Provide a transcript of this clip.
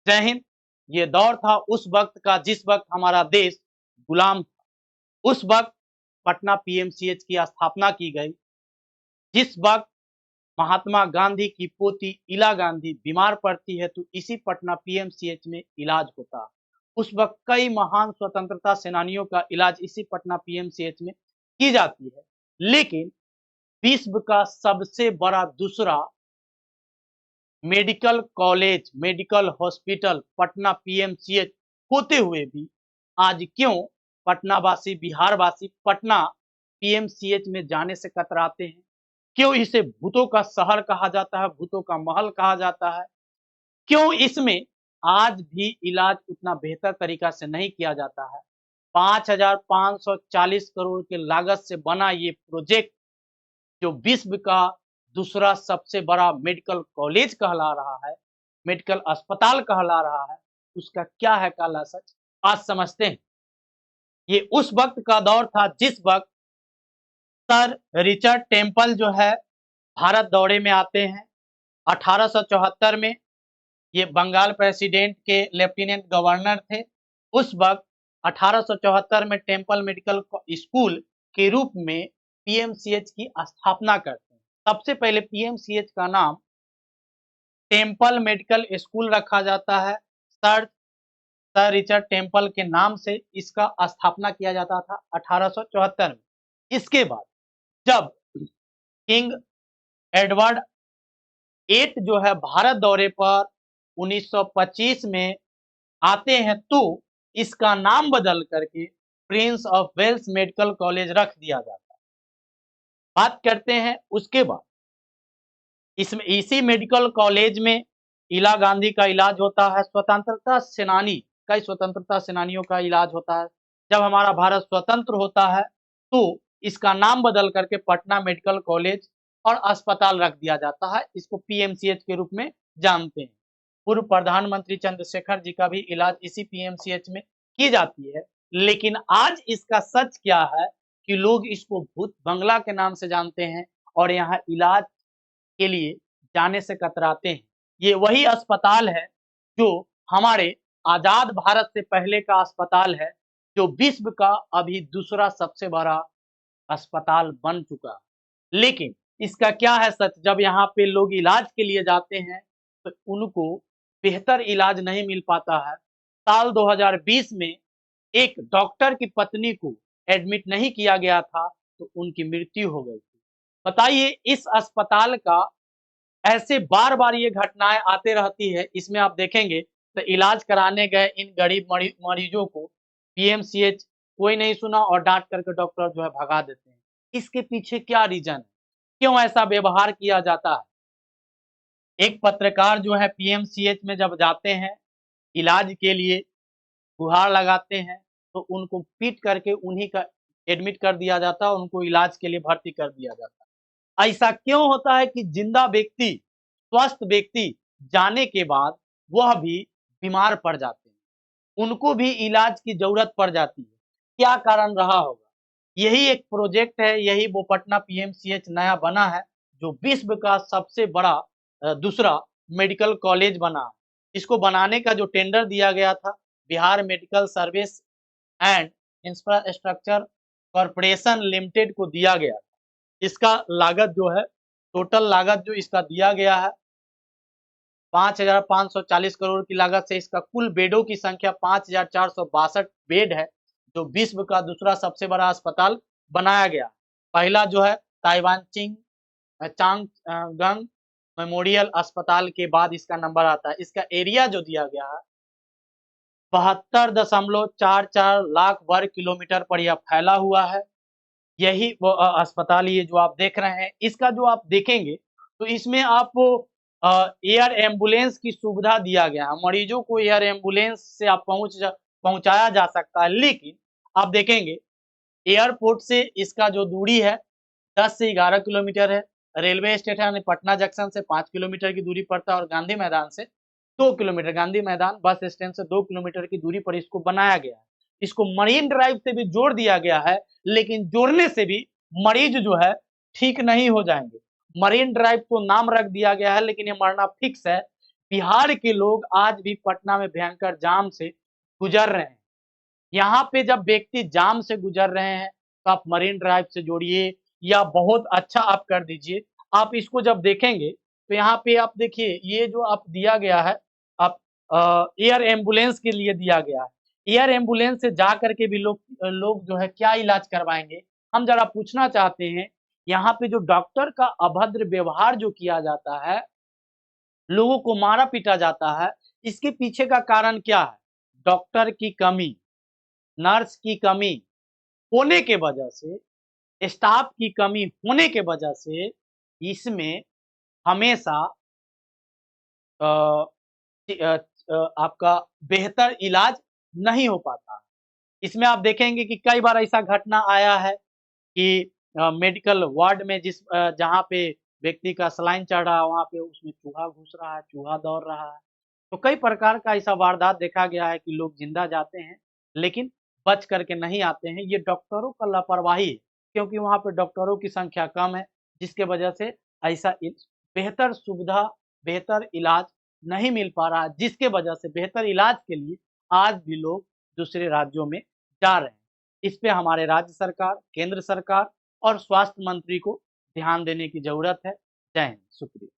जय हिंद। ये दौर था उस वक्त का जिस वक्त हमारा देश गुलाम था। उस वक्त पटना पीएमसीएच की स्थापना की गई। जिस वक्त महात्मा गांधी की पोती इला गांधी बीमार पड़ती है तो इसी पटना पीएमसीएच में इलाज होता। उस वक्त कई महान स्वतंत्रता सेनानियों का इलाज इसी पटना पीएमसीएच में की जाती है। लेकिन विश्व का सबसे बड़ा दूसरा medical college, medical hospital Patna PMCH होते हुए भी आज क्यों पटना वासी, बिहार वासी पटना पीएमसीएच में जाने से कतराते हैं? क्यों इसे भूतों का शहर कहा जाता है, भूतों का महल कहा जाता है? क्यों इसमें आज भी इलाज उतना बेहतर तरीका से नहीं किया जाता है? 5,540 करोड़ की लागत से बना ये प्रोजेक्ट जो विश्व का दूसरा सबसे बड़ा मेडिकल कॉलेज कहला रहा है, मेडिकल अस्पताल कहला रहा है, उसका क्या है काला सच? आज समझते हैं। ये उस वक्त का दौर था जिस वक्त सर रिचर्ड टेम्पल जो है भारत दौरे में आते हैं। 1874 में ये बंगाल प्रेसिडेंट के लेफ्टिनेंट गवर्नर थे। उस वक्त 1874 में टेम्पल मेडिकल स्कूल के रूप में पीएमसीएच की स्थापना करते हैं। सबसे पहले पीएमसीएच का नाम टेम्पल मेडिकल स्कूल रखा जाता है। सर सर रिचर्ड टेम्पल के नाम से इसका स्थापना किया जाता था 1874 में। इसके बाद जब किंग एडवर्ड 8 जो है भारत दौरे पर 1925 में आते हैं तो इसका नाम बदल करके prince of Wales medical college रख दिया जाता है। बात करते हैं उसके बाद इसमें इसी मेडिकल कॉलेज में इला गांधी का इलाज होता है। स्वतंत्रता सेनानी, कई स्वतंत्रता सेनानियों का इलाज होता है। जब हमारा भारत स्वतंत्र होता है तो इसका नाम बदल करके पटना मेडिकल कॉलेज और अस्पताल रख दिया जाता है। इसको पीएमसीएच के रूप में जानते हैं। पूर्व प्रधानमंत्री चंद्रशेखर जी का भी इलाज इसी पीएमसीएच में की जाती है। लेकिन आज इसका सच क्या है कि लोग इसको भूत बंगला के नाम से जानते हैं और यहाँ इलाज के लिए जाने से कतराते हैं। ये वही अस्पताल है जो हमारे आजाद भारत से पहले का अस्पताल है, जो विश्व का अभी दूसरा सबसे बड़ा अस्पताल बन चुका। लेकिन इसका क्या है सच? जब यहाँ पे लोग इलाज के लिए जाते हैं तो उनको बेहतर इलाज नहीं मिल पाता है। साल 2020 में एक डॉक्टर की पत्नी को एडमिट नहीं किया गया था तो उनकी मृत्यु हो गई थी। बताइए इस अस्पताल का ऐसे बार-बार ये घटनाएँ आते रहती है। इसमें आप देखेंगे तो इलाज कराने गए इन गरीब मरीजों को पीएमसीएच कोई नहीं सुना और डाँट करके डॉक्टर जो है भगा देते हैं। इसके पीछे क्या रीज़न है? क्यों ऐसा व्यवहार किया जाता है? एक पत्रकार जो है पीएमसीएच में जब जाते हैं इलाज के लिए, गुहार लगाते हैं तो उनको पीट करके उन्हीं का एडमिट कर दिया जाता है और उनको इलाज के लिए भर्ती कर दिया जाता है। ऐसा क्यों होता है कि जिंदा व्यक्ति, स्वस्थ व्यक्ति जाने के बाद वह भी बीमार पड़ जाते हैं, उनको भी इलाज की ज़रूरत पड़ जाती है। क्या कारण रहा होगा? यही एक प्रोजेक्ट है, यही वो पटना पीएमसीएच नया बना है, जो विश्व का सबसे बड़ा दूसरा मेडिकल कॉलेज बना। इसको बनाने का जो टेंडर दिया गया था, Bihar medical service and infrastructure corporation limited को दिया गया। इसका लागत जो है, टोटल लागत जो इसका दिया गया है 5,540 करोड़ की लागत से इसका कुल बेडों की संख्या 5,462 बेड है, जो विश्व का दूसरा सबसे बड़ा अस्पताल बनाया गया। पहला जो है ताइवान चांगगंग मेमोरियल अस्पताल के बाद इसका नंबर आता है। इसका एरिया जो दिया गया है 72.44 लाख वर्ग किलोमीटर पर यह फैला हुआ है। यही वो अस्पताल ये जो आप देख रहे हैं, इसका जो आप देखेंगे तो इसमें आपको एयर एम्बुलेंस की सुविधा दिया गया है। मरीजों को एयर एम्बुलेंस से आप पहुँचाया जा सकता है। लेकिन आप देखेंगे एयरपोर्ट से इसका जो दूरी है 10 से 11 किलोमीटर है। रेलवे स्टेशन पटना जंक्शन से 5 किलोमीटर की दूरी पड़ता है और गांधी मैदान से 2 किलोमीटर, गांधी मैदान बस स्टैंड से 2 किलोमीटर की दूरी पर इसको बनाया गया है। इसको मरीन ड्राइव से भी जोड़ दिया गया है, लेकिन जोड़ने से भी मरीज जो है ठीक नहीं हो जाएंगे। मरीन ड्राइव तो नाम रख दिया गया है, लेकिन ये मरना फिक्स है। बिहार के लोग आज भी पटना में भयंकर जाम से गुजर रहे हैं। यहाँ पे जब व्यक्ति जाम से गुजर रहे हैं, तो आप मरीन ड्राइव से जोड़िए या बहुत अच्छा आप कर दीजिए। आप इसको जब देखेंगे, तो यहाँ पे आप देखिए ये जो आप दिया गया है, आप एयर एम्बुलेंस के लिए दिया गया है। एयर एम्बुलेंस से जा कर के भी लोग जो है क्या इलाज करवाएँगे? हम ज़रा पूछना चाहते हैं, यहाँ पे जो डॉक्टर का अभद्र व्यवहार जो किया जाता है, लोगों को मारा-पीटा जाता है, इसके पीछे का कारण क्या है? डॉक्टर की कमी, नर्स की कमी होने के वजह से, स्टाफ की कमी होने के वजह से, इसमें हमेशा अ, आपका बेहतर इलाज नहीं हो पाता। इसमें आप देखेंगे कि कई बार ऐसा घटना आया है कि मेडिकल वार्ड में जहाँ पे व्यक्ति का सलाइन चढ़ रहा है, वहाँ पे उसमें चूहा घुस रहा है, चूहा दौड़ रहा है। तो कई प्रकार का ऐसा वारदात देखा गया है कि लोग ज़िंदा जाते हैं, लेकिन बच कर के नहीं आते हैं। ये डॉक्टरों का लापरवाही है, क्योंकि वहाँ पे डॉक्टरों की संख्या कम है, जिसके वजह से ऐसा बेहतर सुविधा, बेहतर इलाज नहीं मिल पा रहा है, जिसके वजह से बेहतर इलाज के लिए आज भी लोग दूसरे राज्यों में जा रहे हैं। इस पे हमारे राज्य सरकार, केंद्र सरकार और स्वास्थ्य मंत्री को ध्यान देने की ज़रूरत है। जय हिंद, शुक्रिया।